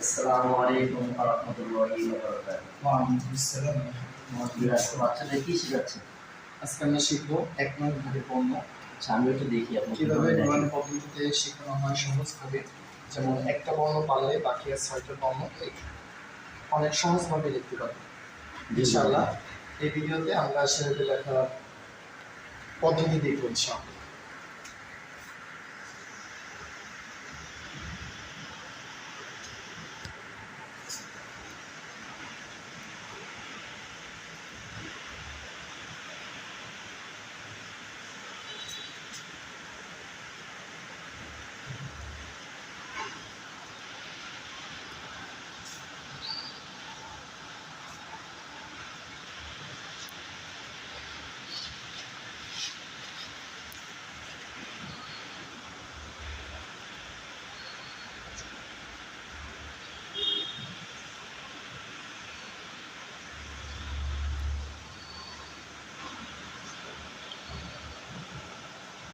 আসসালামু আলাইকুম ওয়া রাহমাতুল্লাহি ওয়া বারাকাতুহু। ওয়া আলাইকুম আসসালাম। আজকে বাচ্চাদের কি শেখাচ্ছেন? আজকে আমরা শিখবো ১ নং ভাগে পণ্য। আচ্ছা, আমি একটু দেখি আপনি কিভাবে নুরান পদ্ধতিতে শেখানো হয় সহজভাবে। যেমন একটা বর্ণ পারলে বাকি আর ৬টা বর্ণ অনেক সহজভাবে লিখতে পারবে। ইনশাআল্লাহ এই ভিডিওতে আমরা সেভাবে লেখার পদ্ধতি দেখব ইনশাআল্লাহ।